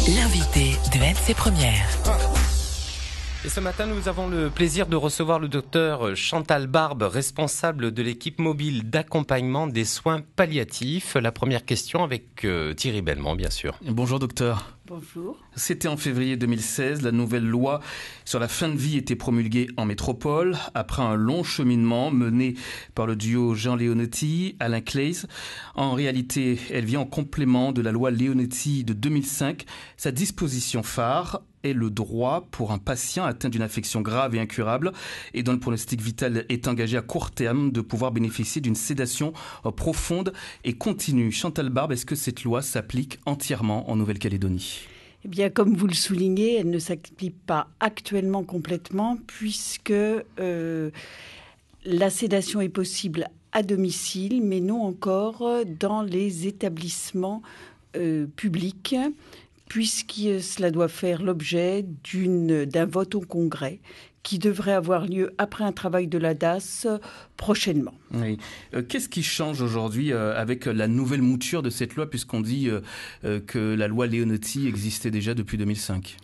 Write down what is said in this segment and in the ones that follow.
L'invité de MC Première. Et ce matin, nous avons le plaisir de recevoir le docteur Chantal Barbe, responsable de l'équipe mobile d'accompagnement des soins palliatifs. La première question avec Thierry Belmont, bien sûr. Bonjour docteur. Bonjour. C'était en février 2016, la nouvelle loi sur la fin de vie était promulguée en métropole, après un long cheminement mené par le duo Jean Leonetti, Alain Claeys. En réalité, elle vient en complément de la loi Leonetti de 2005. Sa disposition phare est le droit pour un patient atteint d'une affection grave et incurable et dont le pronostic vital est engagé à court terme de pouvoir bénéficier d'une sédation profonde et continue. Chantal Barbe, est-ce que cette loi s'applique entièrement en Nouvelle-Calédonie ? Eh bien, comme vous le soulignez, elle ne s'applique pas actuellement complètement puisque la sédation est possible à domicile, mais non encore dans les établissements publics, puisque cela doit faire l'objet d'un vote au Congrès qui devrait avoir lieu après un travail de la DAS prochainement. Oui. Qu'est-ce qui change aujourd'hui avec la nouvelle mouture de cette loi, puisqu'on dit que la loi Leonetti existait déjà depuis 2005 ?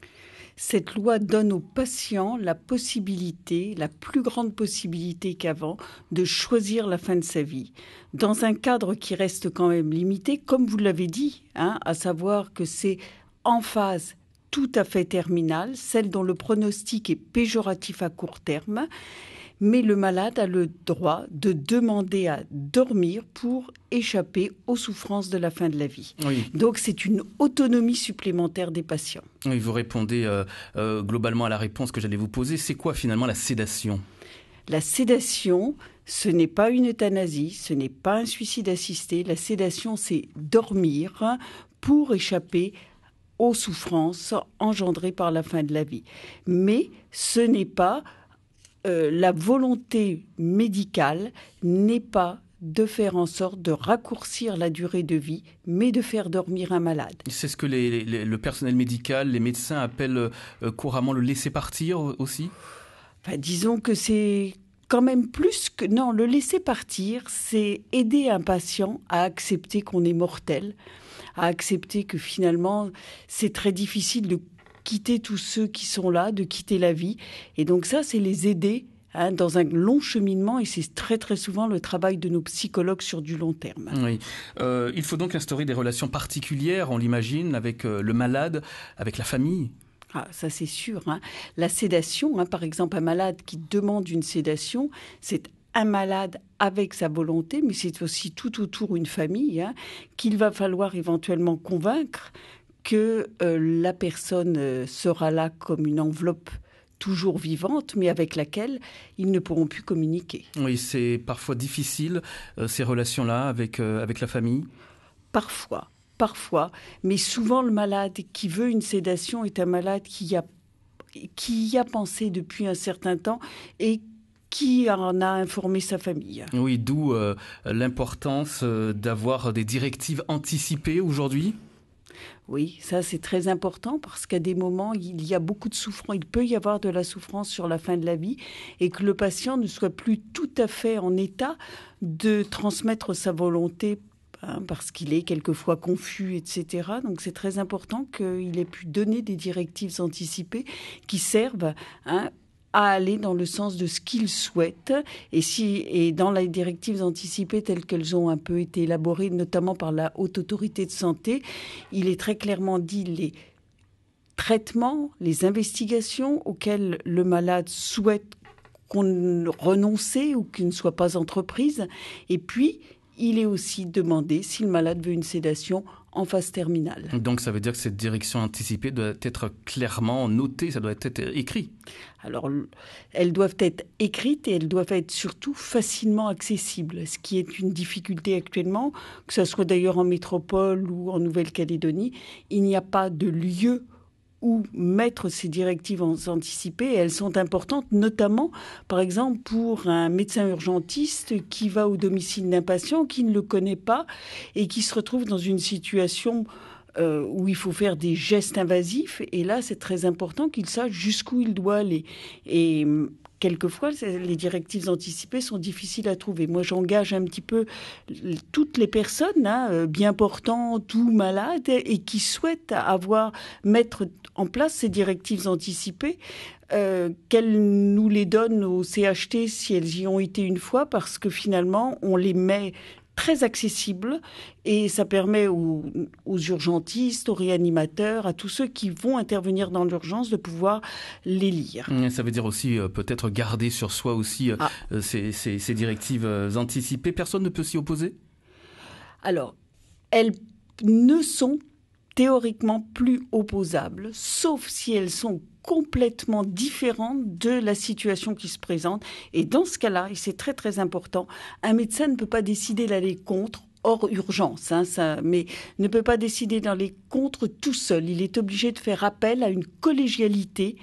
Cette loi donne aux patients la possibilité, la plus grande possibilité qu'avant, de choisir la fin de sa vie, dans un cadre qui reste quand même limité, comme vous l'avez dit, à savoir que c'est en phase tout à fait terminale, celle dont le pronostic est péjoratif à court terme, mais le malade a le droit de demander à dormir pour échapper aux souffrances de la fin de la vie. Oui. Donc c'est une autonomie supplémentaire des patients. Oui, vous répondez globalement à la réponse que j'allais vous poser. C'est quoi finalement la sédation ? La sédation, ce n'est pas une euthanasie, ce n'est pas un suicide assisté. La sédation, c'est dormir pour échapper aux souffrances engendrées par la fin de la vie. Mais ce n'est pas la volonté médicale n'est pas de faire en sorte de raccourcir la durée de vie, mais de faire dormir un malade. C'est ce que le personnel médical, les médecins appellent couramment le laisser partir aussi ? Enfin, disons que c'est quand même plus que... Non, le laisser partir, c'est aider un patient à accepter qu'on est mortel, à accepter que finalement, c'est très difficile de quitter tous ceux qui sont là, de quitter la vie. Et donc ça, c'est les aider dans un long cheminement, et c'est très très souvent le travail de nos psychologues sur du long terme. Oui. Il faut donc instaurer des relations particulières, on l'imagine, avec le malade, avec la famille. Ah, ça c'est sûr. La sédation, par exemple, un malade qui demande une sédation, c'est un malade avec sa volonté, mais c'est aussi tout autour une famille qu'il va falloir éventuellement convaincre que la personne sera là comme une enveloppe toujours vivante, mais avec laquelle ils ne pourront plus communiquer. Oui, c'est parfois difficile, ces relations-là avec la famille. Parfois, mais souvent le malade qui veut une sédation est un malade qui y a pensé depuis un certain temps et qui en a informé sa famille. Oui, d'où l'importance d'avoir des directives anticipées aujourd'hui. Oui, ça c'est très important parce qu'à des moments, il y a beaucoup de souffrance, il peut y avoir de la souffrance sur la fin de la vie et que le patient ne soit plus tout à fait en état de transmettre sa volonté parce qu'il est quelquefois confus, etc. Donc c'est très important qu'il ait pu donner des directives anticipées qui servent à aller dans le sens de ce qu'il souhaite. Et dans les directives anticipées telles qu'elles ont un peu été élaborées, notamment par la Haute Autorité de Santé, il est très clairement dit les traitements, les investigations auxquelles le malade souhaite qu'on renonce ou qu'elles ne soient pas entreprises. Et puis, il est aussi demandé si le malade veut une sédation en phase terminale. Donc ça veut dire que cette direction anticipée doit être clairement notée, ça doit être écrit. Alors, elles doivent être écrites et elles doivent être surtout facilement accessibles, ce qui est une difficulté actuellement, que ce soit d'ailleurs en métropole ou en Nouvelle-Calédonie. Il n'y a pas de lieu où mettre ces directives anticipées. Elles sont importantes, notamment, par exemple, pour un médecin urgentiste qui va au domicile d'un patient, qui ne le connaît pas et qui se retrouve dans une situation où il faut faire des gestes invasifs. Et là, c'est très important qu'il sache jusqu'où il doit aller. Et quelquefois, les directives anticipées sont difficiles à trouver. Moi, j'engage un petit peu toutes les personnes, bien portantes ou malades, et qui souhaitent mettre en place ces directives anticipées, qu'elles nous les donnent au CHT si elles y ont été une fois, parce que finalement, on les met très accessibles et ça permet aux urgentistes, aux réanimateurs, à tous ceux qui vont intervenir dans l'urgence de pouvoir les lire. Ça veut dire aussi peut-être garder sur soi aussi ces directives anticipées. Personne ne peut s'y opposer ? Alors, elles ne sont théoriquement plus opposables, sauf si elles sont complètement différentes de la situation qui se présente. Et dans ce cas-là, et c'est très très important, un médecin ne peut pas décider d'aller contre, hors urgence, mais ne peut pas décider d'aller contre tout seul. Il est obligé de faire appel à une collégialité,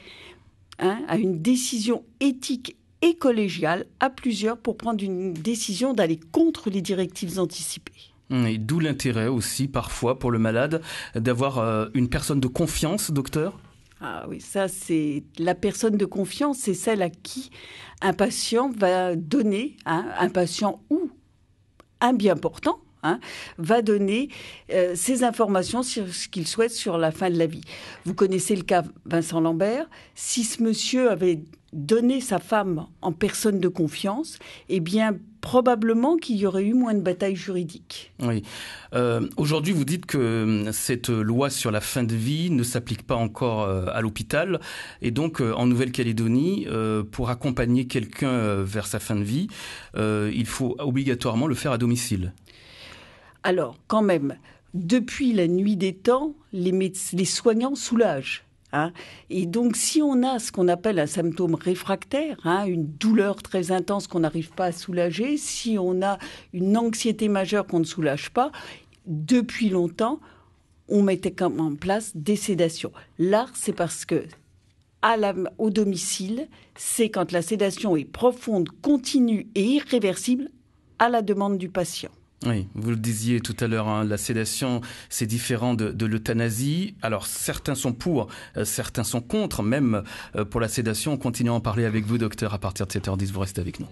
à une décision éthique et collégiale à plusieurs pour prendre une décision d'aller contre les directives anticipées. Et d'où l'intérêt aussi parfois pour le malade d'avoir une personne de confiance, docteur ? Ah oui, ça c'est la personne de confiance, c'est celle à qui un patient va donner, un patient ou un bien portant, va donner ces informations sur ce qu'il souhaite sur la fin de la vie. Vous connaissez le cas Vincent Lambert. Si ce monsieur avait donné sa femme en personne de confiance, eh bien, probablement qu'il y aurait eu moins de batailles juridiques. Oui. Aujourd'hui, vous dites que cette loi sur la fin de vie ne s'applique pas encore à l'hôpital. Et donc, en Nouvelle-Calédonie, pour accompagner quelqu'un vers sa fin de vie, il faut obligatoirement le faire à domicile. Alors, quand même, depuis la nuit des temps, les soignants soulagent. Et donc, si on a ce qu'on appelle un symptôme réfractaire, une douleur très intense qu'on n'arrive pas à soulager, si on a une anxiété majeure qu'on ne soulage pas, depuis longtemps, on mettait en place des sédations. Là, c'est parce que au domicile, c'est quand la sédation est profonde, continue et irréversible à la demande du patient. Oui, vous le disiez tout à l'heure, la sédation, c'est différent de l'euthanasie. Alors, certains sont pour, certains sont contre, même pour la sédation. On continue à en parler avec vous, docteur, à partir de 7h10. Vous restez avec nous.